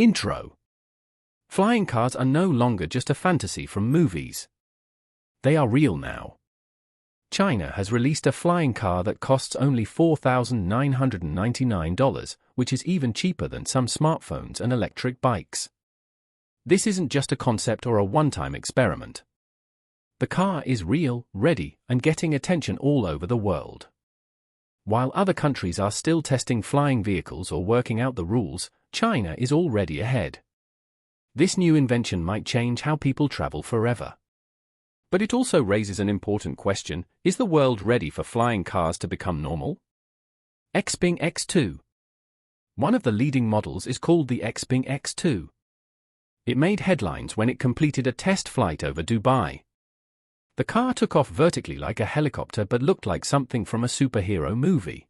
Intro. Flying cars are no longer just a fantasy from movies. They are real now. China has released a flying car that costs only $4,999, which is even cheaper than some smartphones and electric bikes. This isn't just a concept or a one-time experiment. The car is real, ready, and getting attention all over the world. While other countries are still testing flying vehicles or working out the rules, China is already ahead. This new invention might change how people travel forever. But it also raises an important question: is the world ready for flying cars to become normal? Xpeng X2. One of the leading models is called the Xpeng X2. It made headlines when it completed a test flight over Dubai. The car took off vertically like a helicopter but looked like something from a superhero movie.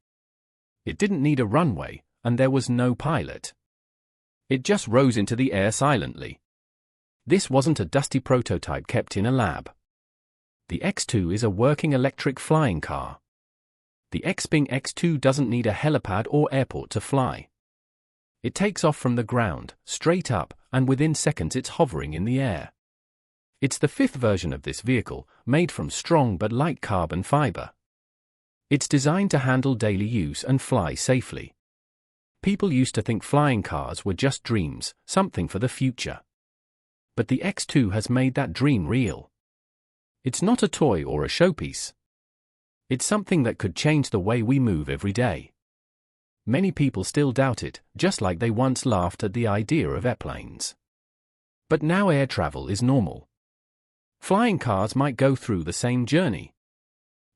It didn't need a runway, and there was no pilot. It just rose into the air silently. This wasn't a dusty prototype kept in a lab. The X2 is a working electric flying car. The Xpeng X2 doesn't need a helipad or airport to fly. It takes off from the ground, straight up, and within seconds it's hovering in the air. It's the fifth version of this vehicle, made from strong but light carbon fiber. It's designed to handle daily use and fly safely. People used to think flying cars were just dreams, something for the future. But the X2 has made that dream real. It's not a toy or a showpiece. It's something that could change the way we move every day. Many people still doubt it, just like they once laughed at the idea of airplanes. But now air travel is normal. Flying cars might go through the same journey.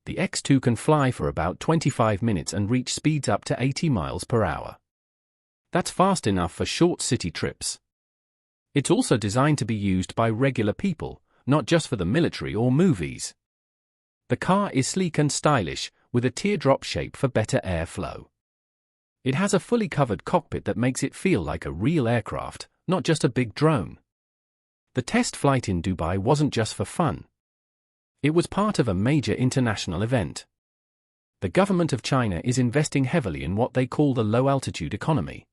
The X2 can fly for about 25 minutes and reach speeds up to 80 miles per hour. That's fast enough for short city trips. It's also designed to be used by regular people, not just for the military or movies. The car is sleek and stylish, with a teardrop shape for better airflow. It has a fully covered cockpit that makes it feel like a real aircraft, not just a big drone. The test flight in Dubai wasn't just for fun. It was part of a major international event. The government of China is investing heavily in what they call the low-altitude economy.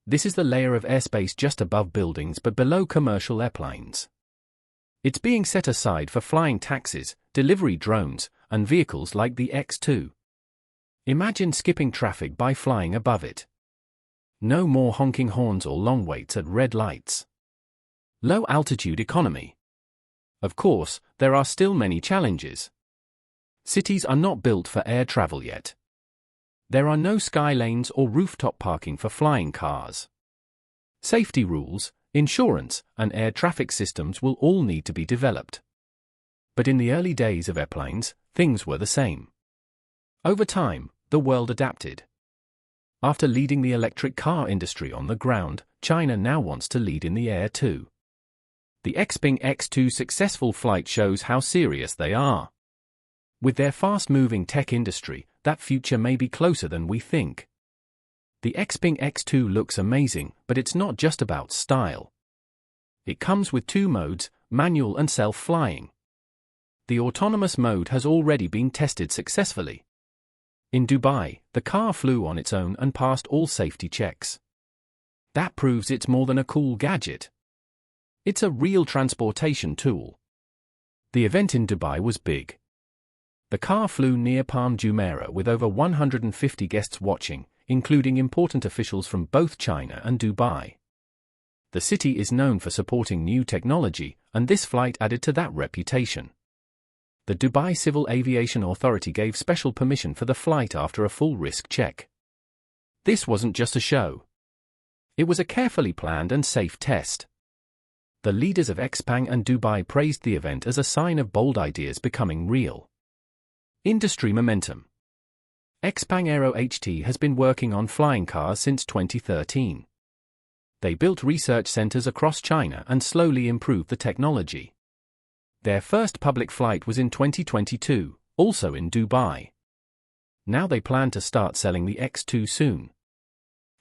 This is the layer of airspace just above buildings but below commercial airplanes. It's being set aside for flying taxis, delivery drones, and vehicles like the X2. Imagine skipping traffic by flying above it. No more honking horns or long waits at red lights. Low-altitude economy. Of course, there are still many challenges. Cities are not built for air travel yet. There are no sky lanes or rooftop parking for flying cars. Safety rules, insurance, and air traffic systems will all need to be developed. But in the early days of airplanes, things were the same. Over time, the world adapted. After leading the electric car industry on the ground, China now wants to lead in the air too. The Xpeng X2 successful flight shows how serious they are. With their fast-moving tech industry, that future may be closer than we think. The Xpeng X2 looks amazing, but it's not just about style. It comes with two modes, manual and self-flying. The autonomous mode has already been tested successfully. In Dubai, the car flew on its own and passed all safety checks. That proves it's more than a cool gadget. It's a real transportation tool. The event in Dubai was big. The car flew near Palm Jumeirah with over 150 guests watching, including important officials from both China and Dubai. The city is known for supporting new technology, and this flight added to that reputation. The Dubai Civil Aviation Authority gave special permission for the flight after a full risk check. This wasn't just a show. It was a carefully planned and safe test. The leaders of Xpeng and Dubai praised the event as a sign of bold ideas becoming real. Industry momentum. Xpeng Aero HT has been working on flying cars since 2013. They built research centers across China and slowly improved the technology. Their first public flight was in 2022, also in Dubai. Now they plan to start selling the X2 soon.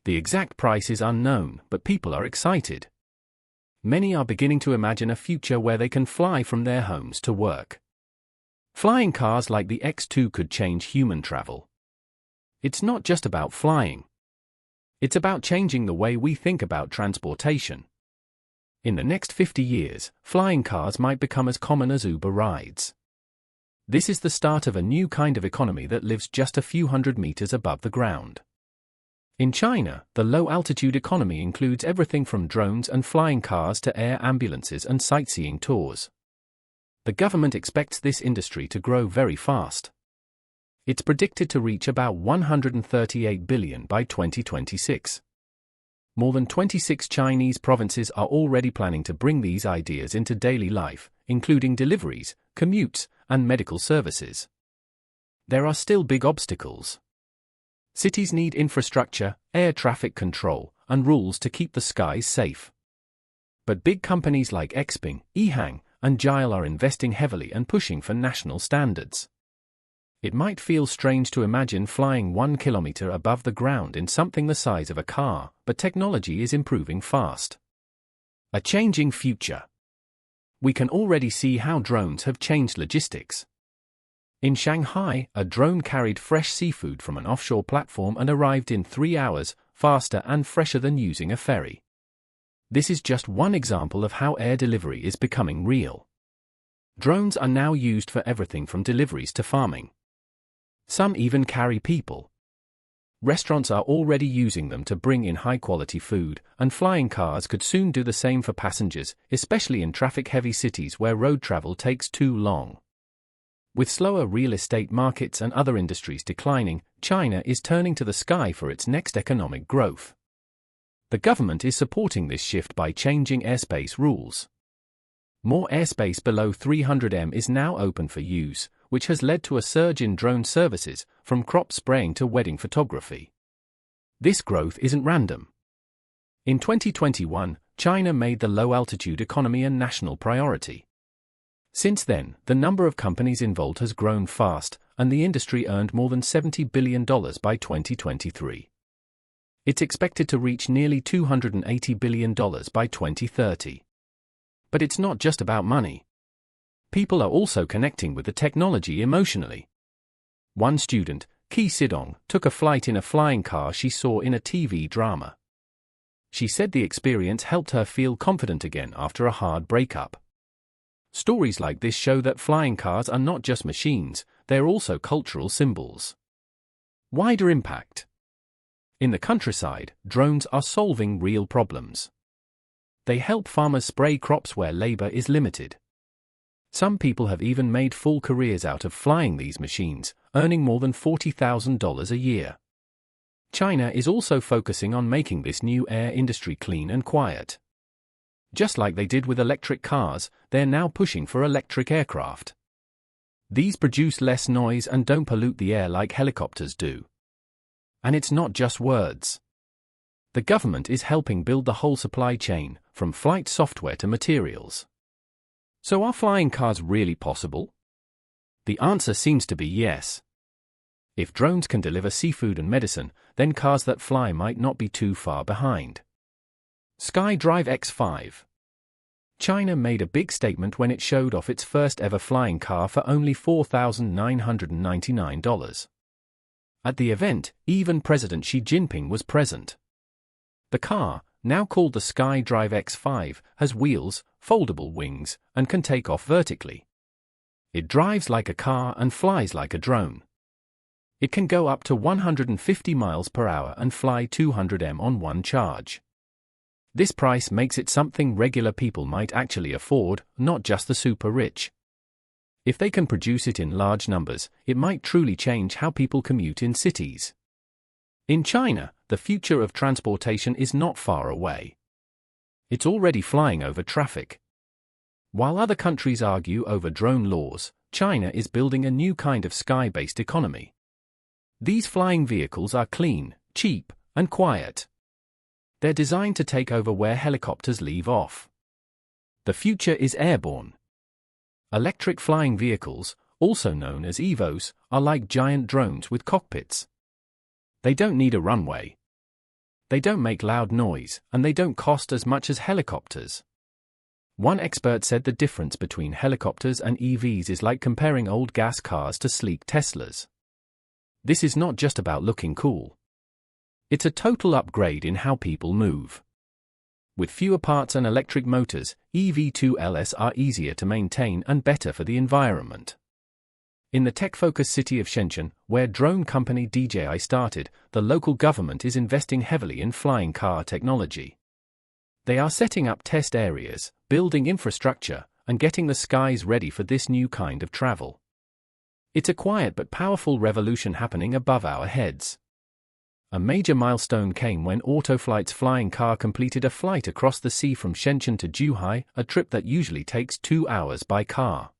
The exact price is unknown, but people are excited. Many are beginning to imagine a future where they can fly from their homes to work. Flying cars like the X2 could change human travel. It's not just about flying. It's about changing the way we think about transportation. In the next 50 years, flying cars might become as common as Uber rides. This is the start of a new kind of economy that lives just a few hundred meters above the ground. In China, the low-altitude economy includes everything from drones and flying cars to air ambulances and sightseeing tours. The government expects this industry to grow very fast. It's predicted to reach about $138 billion by 2026. More than 26 Chinese provinces are already planning to bring these ideas into daily life, including deliveries, commutes, and medical services. There are still big obstacles. Cities need infrastructure, air traffic control, and rules to keep the skies safe. But big companies like Xpeng, Ehang, and Gile are investing heavily and pushing for national standards. It might feel strange to imagine flying 1 kilometer above the ground in something the size of a car, but technology is improving fast. A changing future. We can already see how drones have changed logistics. In Shanghai, a drone carried fresh seafood from an offshore platform and arrived in 3 hours, faster and fresher than using a ferry. This is just one example of how air delivery is becoming real. Drones are now used for everything from deliveries to farming. Some even carry people. Restaurants are already using them to bring in high-quality food, and flying cars could soon do the same for passengers, especially in traffic-heavy cities where road travel takes too long. With slower real estate markets and other industries declining, China is turning to the sky for its next economic growth. The government is supporting this shift by changing airspace rules. More airspace below 300 m is now open for use, which has led to a surge in drone services, from crop spraying to wedding photography. This growth isn't random. In 2021, China made the low-altitude economy a national priority. Since then, the number of companies involved has grown fast, and the industry earned more than $70 billion by 2023. It's expected to reach nearly $280 billion by 2030. But it's not just about money. People are also connecting with the technology emotionally. One student, Ki Sidong, took a flight in a flying car she saw in a TV drama. She said the experience helped her feel confident again after a hard breakup. Stories like this show that flying cars are not just machines, they're also cultural symbols. Wider impact. In the countryside, drones are solving real problems. They help farmers spray crops where labor is limited. Some people have even made full careers out of flying these machines, earning more than $40,000 a year. China is also focusing on making this new air industry clean and quiet. Just like they did with electric cars, they're now pushing for electric aircraft. These produce less noise and don't pollute the air like helicopters do. And it's not just words. The government is helping build the whole supply chain, from flight software to materials. So are flying cars really possible? The answer seems to be yes. If drones can deliver seafood and medicine, then cars that fly might not be too far behind. SkyDrive X5. China made a big statement when it showed off its first ever flying car for only $4,999. At the event, even President Xi Jinping was present. The car, now called the SkyDrive X5, has wheels, foldable wings, and can take off vertically. It drives like a car and flies like a drone. It can go up to 150 miles per hour and fly 200 m on one charge. This price makes it something regular people might actually afford, not just the super rich. If they can produce it in large numbers, it might truly change how people commute in cities. In China, the future of transportation is not far away. It's already flying over traffic. While other countries argue over drone laws, China is building a new kind of sky-based economy. These flying vehicles are clean, cheap, and quiet. They're designed to take over where helicopters leave off. The future is airborne. Electric flying vehicles, also known as EVOs, are like giant drones with cockpits. They don't need a runway. They don't make loud noise, and they don't cost as much as helicopters. One expert said the difference between helicopters and EVs is like comparing old gas cars to sleek Teslas. This is not just about looking cool. It's a total upgrade in how people move. With fewer parts and electric motors, EV2LS are easier to maintain and better for the environment. In the tech-focused city of Shenzhen, where drone company DJI started, the local government is investing heavily in flying car technology. They are setting up test areas, building infrastructure, and getting the skies ready for this new kind of travel. It's a quiet but powerful revolution happening above our heads. A major milestone came when Autoflight's flying car completed a flight across the sea from Shenzhen to Zhuhai, a trip that usually takes 2 hours by car.